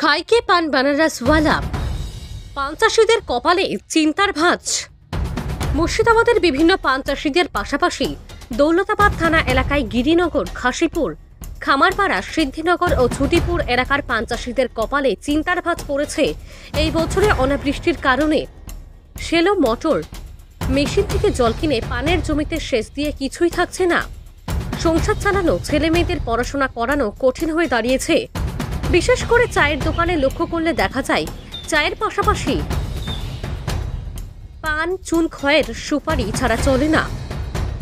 খাইকে পান বানারসওয়ালা পান চাষিদের কপালে চিন্তার ভাঁজ। মুর্শিদাবাদের বিভিন্ন পান চাষিদের পাশাপাশি দৌলতাবাদ থানা এলাকায় গিরিনগর, খাসিপুর, খামারপাড়া, সিদ্ধিনগর ও ছুটিপুর এলাকার পান চাষিদের কপালে চিন্তার ভাঁজ পড়েছে এই বছরে অনাবৃষ্টির কারণে। সেলো মোটর মেশিন থেকে জল কিনে পানের জমিতে সেচ দিয়ে কিছুই থাকছে না। সংসার চালানো, ছেলে মেয়েদের পড়াশোনা করানো কঠিন হয়ে দাঁড়িয়েছে। বিশেষ করে চায়ের দোকানে লক্ষ্য করলে দেখা যায় চায়ের পাশাপাশি পান, চুন, খয়ের সুপারি ছাড়া চলে না।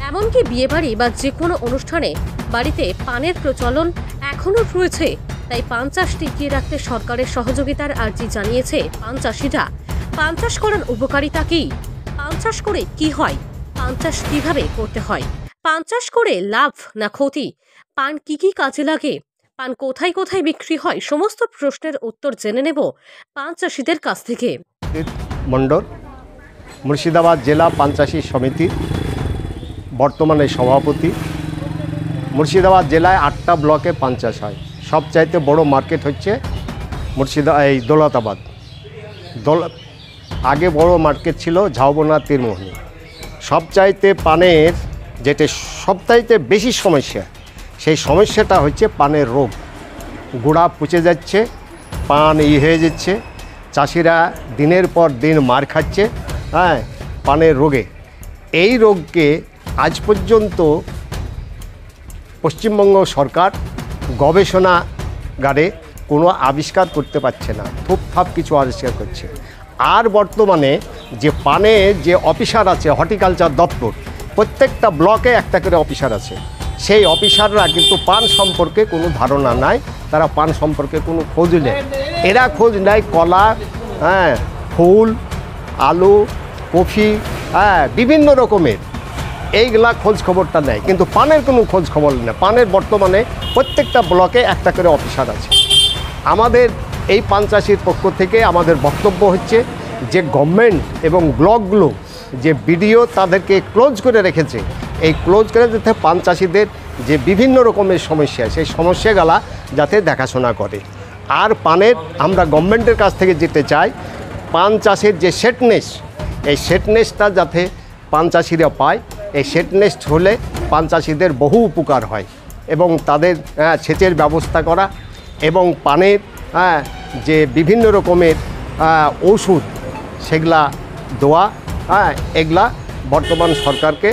এমনকি বিয়েবাড়ি বা যে কোনো অনুষ্ঠানে বাড়িতে পানের প্রচলন এখনও রয়েছে। তাই পান চাষ টিকিয়ে রাখতে সরকারের সহযোগিতার আর্জি জানিয়েছে পান চাষিরা। পান চাষ করার উপকারিতা কি? পান চাষ করে কি হয়? পান চাষ কিভাবে করতে হয়? পান চাষ করে লাভ না ক্ষতি? পান কি কি কাজে লাগে? পান কোথায় কোথায় বিক্রি হয়? সমস্ত প্রশ্নের উত্তর জেনে নেব পান চাষিদের কাছ থেকে। মণ্ডল, মুর্শিদাবাদ জেলা পান চাষী সমিতির বর্তমানে সভাপতি। মুর্শিদাবাদ জেলায় 8টা ব্লকে পান চাষ হয়। সবচাইতে বড় মার্কেট হচ্ছে দৌলতাবাদ। আগে বড় মার্কেট ছিল ঝাউবনা, তীরমোহনী। সবচাইতে পানের যেটা সবচাইতে বেশি সমস্যা, সেই সমস্যাটা হচ্ছে পানের রোগ। গোড়া পচে যাচ্ছে, পান হয়ে যাচ্ছে, চাষিরা দিনের পর দিন মার খাচ্ছে পানের রোগে। এই রোগকে আজ পর্যন্ত পশ্চিমবঙ্গ সরকার গবেষণাগারে কোনো আবিষ্কার করতে পারছে না, থুপথাপ কিছু আবিষ্কার করছে। আর বর্তমানে যে পানের যে অফিসার আছে, হর্টিকালচার দপ্তর, প্রত্যেকটা ব্লকে একটা করে অফিসার আছে। সেই অফিসাররা কিন্তু পান সম্পর্কে কোনো ধারণা নাই, তারা পান সম্পর্কে কোনো খোঁজ নেয়। এরা খোঁজ নেয় কলা, ফুল, আলু, কফি, বিভিন্ন রকমের এইগুলা খোঁজ খবরটা নেয়, কিন্তু পানের কোনো খোঁজ খবর নেই। পানের বর্তমানে প্রত্যেকটা ব্লকে একটা করে অফিসার আছে। আমাদের এই পান চাষির পক্ষ থেকে আমাদের বক্তব্য হচ্ছে যে গভর্নমেন্ট এবং ব্লকগুলো যে বিডিও তাদেরকে ক্লোজ করে রেখেছে, এই ক্লোজ করে যাতে পান চাষিদের যে বিভিন্ন রকমের সমস্যা, সেই সমস্যাগুলা যাতে দেখাশোনা করে। আর পানের আমরা গভর্নমেন্টের কাছ থেকে যেতে চাই, পান চাষের যে সেটনেস, এই সেটনেসটা যাতে পান চাষিরা পায়। এই সেটনেস হলে পান চাষিদের বহু উপকার হয় এবং তাদের সেচের ব্যবস্থা করা এবং পানের যে বিভিন্ন রকমের ওষুধ সেগুলা দেওয়া, এগুলা বর্তমান সরকারকে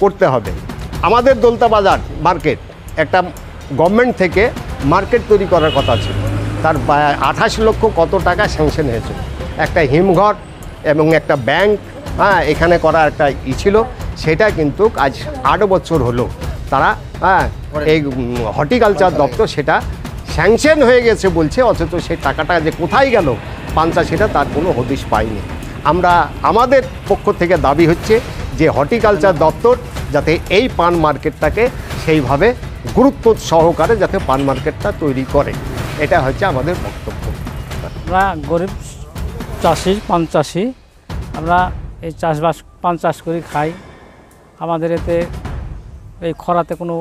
করতে হবে। আমাদের দৌলতাবাজার মার্কেট একটা গভর্নমেন্ট থেকে মার্কেট তৈরি করার কথা ছিল, তার 28 লক্ষ কত টাকা স্যাংশন হয়েছে। একটা হিমঘর এবং একটা ব্যাংক এখানে করা একটা ছিল, সেটা কিন্তু আজ 8 বছর হলো তারা এই হর্টিকালচার দপ্তর সেটা স্যাংশন হয়ে গেছে বলছে, অথচ সেই টাকাটা যে কোথায় গেল পান চাষিরা তার কোনো হদিশ পায়নি। আমাদের পক্ষ থেকে দাবি হচ্ছে যে হর্টিকালচার দপ্তর যাতে এই পান মার্কেটটাকে সেইভাবে গুরুত্ব সহকারে যাতে পান মার্কেটটা তৈরি করে, এটা হচ্ছে আমাদের বক্তব্য। আমরা গরিব চাষি, পান চাষি, আমরা এই চাষবাস পান চাষ করি খাই। আমাদের এতে এই খরাতে কোনো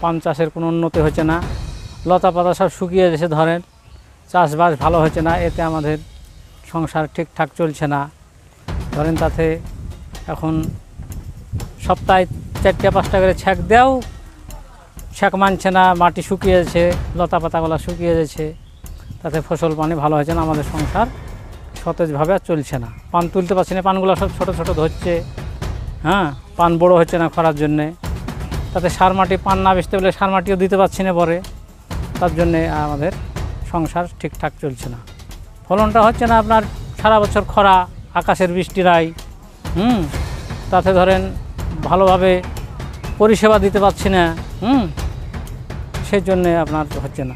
পান চাষের কোনো উন্নতি হচ্ছে না, লতা পাতা সব শুকিয়ে এসে ধরেন, চাষবাস ভালো হচ্ছে না। এতে আমাদের সংসার ঠিকঠাক চলছে না। ধরেন তাতে এখন সপ্তাহে 4-5টা করে ছ্যাঁক দেও, ছ্যাঁক মানছে না, মাটি শুকিয়ে যাচ্ছে, লতা পাতাগুলো শুকিয়ে যাচ্ছে, তাতে ফসল পানি ভালো হচ্ছে না। আমাদের সংসার সতেজভাবে আর চলছে না। পান তুলতে পারছি না, পানগুলো সব ছোটো ছোটো ধরছে, পান বড়ো হচ্ছে না খরার জন্যে। তাতে সার মাটি, পান না বেচতে বলে সার মাটিও দিতে পারছি না পরে, তার জন্যে আমাদের সংসার ঠিকঠাক চলছে না। ফলনটা হচ্ছে না, আপনার সারা বছর খরা, আকাশের বৃষ্টি নাই, তাতে ধরেন ভালোভাবে পরিষেবা দিতে পারছি না, সেই জন্যে আপনার হচ্ছে না।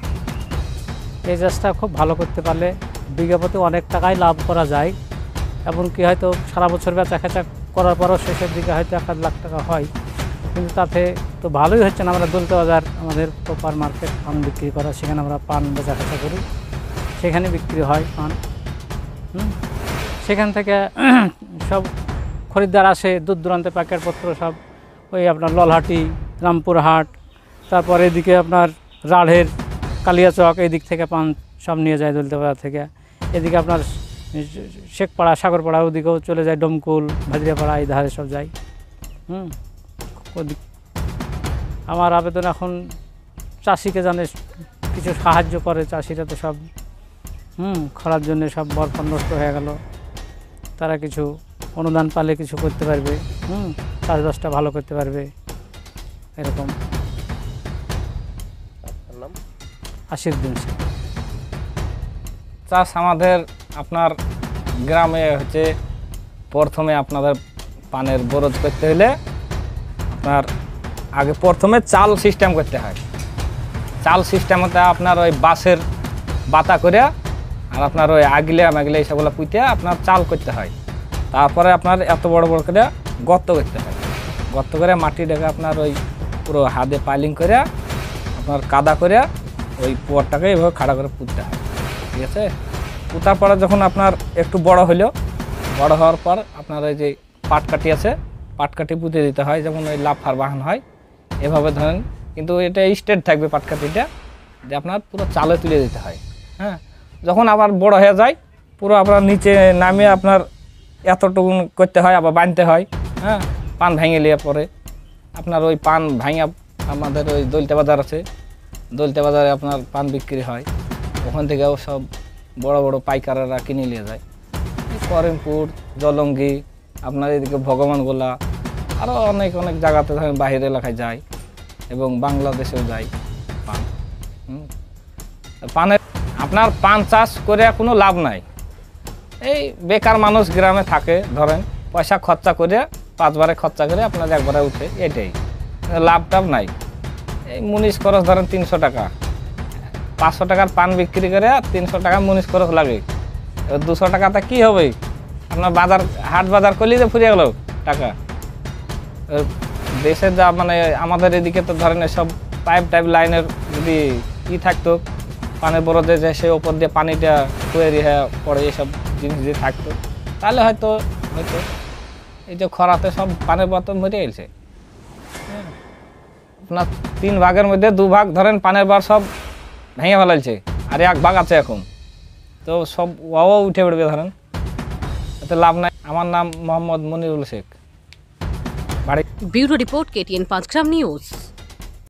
এই চাষটা খুব ভালো করতে পারলে বিঘা প্রতি অনেক টাকাই লাভ করা যায়। এমনকি হয়তো সারা বছর বেচা খেচা করার পরও শেষের দিকে হয়তো 1 লাখ টাকা হয়, কিন্তু তাতে তো ভালোই হচ্ছে না। আমরা দৌলতাবাজার আমাদের প্রপার মার্কেট, পান বিক্রি করা, সেখানে আমরা পান বেচা খেচা করি, সেখানে বিক্রি হয় পান। সেখান থেকে সব খরিদ্দার আসে, দূর দূরান্তে প্যাকেটপত্র সব ওই আপনার ললহাটি, রামপুরহাট, তারপর এদিকে আপনার রাঢ়ের, কালিয়াচক, এই দিক থেকে পান সব নিয়ে যায় দৌলতাপাড়া থেকে। এদিকে আপনার শেখপাড়া, সাগরপাড়া, ওদিকেও চলে যায়, ডমকুল, ভাদিরাপাড়া, এই ধারে সব যায়। ওদিক আমার আবেদন এখন চাষিকে জানে কিছু সাহায্য করে। চাষিরা তো সব খরার জন্য সব বরফ নষ্ট হয়ে গেল, তারা কিছু অনুদান পালে কিছু করতে পারবে, চাষবাসটা ভালো করতে পারবে, এরকম। আশিরুদ্দিন শেখ। চাষ আমাদের আপনার গ্রামে হচ্ছে প্রথমে আপনাদের পানের বরজ করতে হলে আপনার আগে প্রথমে চাল সিস্টেম করতে হয়। চাল সিস্টেমতে আপনার ওই বাঁশের বাতা করে আর আপনার ওই আগলে ম্যাগলে এইসবগুলো পুঁতে আপনার চাল করতে হয়। তারপরে আপনার এত বড় বড় করে গর্ত করতে হয়। গর্ত করে মাটি ডেকে আপনার ওই পুরো হাতে পাইলিং করে আপনার কাদা করে ওই পোয়ারটাকে এইভাবে খাড়া করে পুঁততে হয়, ঠিক আছে। পুঁতার পরে যখন আপনার একটু বড় হলো, বড় হওয়ার পর আপনার ওই যে পাটকাঠি আছে, পাটকাঠি পুঁতে দিতে হয়, যেমন ওই লাফার বাহান হয় এভাবে ধরেন। কিন্তু এটা স্ট্রেট থাকবে পাটকাঠিটা, যে আপনার পুরো চালে তুলে দিতে হয়। হ্যাঁ, যখন আবার বড় হয়ে যায় পুরো আপনার নিচে নামিয়ে আপনার এতটুকু করতে হয়, আবার বাঁধতে হয়। হ্যাঁ, পান ভেঙে নিয়ে পরে আপনার ওই পান ভাঙা আমাদের ওই দৌলতা বাজার আছে, দৌলতা বাজারে আপনার পান বিক্রি হয়, ওখান থেকেও সব বড় বড় পাইকাররা কিনে নিয়ে যায়। করিমপুর, জলঙ্গি, আপনার এদিকে ভগবানগোলা, আরও অনেক অনেক জায়গাতে ধরেন বাহির এলাকায় যায় এবং বাংলাদেশেও যায় পান। পানের আপনার পান চাষ করে কোনো লাভ নাই। এই বেকার মানুষ গ্রামে থাকে, ধরেন পয়সা খরচা করে 5 বারে খরচা করে আপনার 1 বারে উঠে, এটাই লাভ টাভ নাই। এই মুনিশ খরচ ধরেন 300 টাকা, 500 টাকার পান বিক্রি করে 300 টাকা মুনিশ খরচ লাগে। 200 টাকাতে কী হবে? আপনার বাজার হাট বাজার করলেই যে ফুরিয়ে গেল টাকা। দেশের যা মানে আমাদের এদিকে তো ধরেন সব পাইপ টাইপ লাইনের যদি থাকতো, পানের বরজে যে সে ওপর দিয়ে পানিটা তৈরি হয়ে পড়ে, এইসব জিনিস যদি থাকতো তাহলে হয়তো এই যে খরাতে সব পানের বোতল মরে গেছে। আপনার 3 ভাগের মধ্যে 2 ভাগ ধরেন পানের বার সব ভেঙে ফেলাইছে, আর 1 ভাগ আছে এখন, তো সব ওয়াও উঠে পড়বে ধরেন, এতে লাভ নাই। আমার নাম মোহাম্মদ মনিরুল শেখ, বাড়ি। ব্যুরো রিপোর্ট, KTN 5 গ্রাম নিউজ।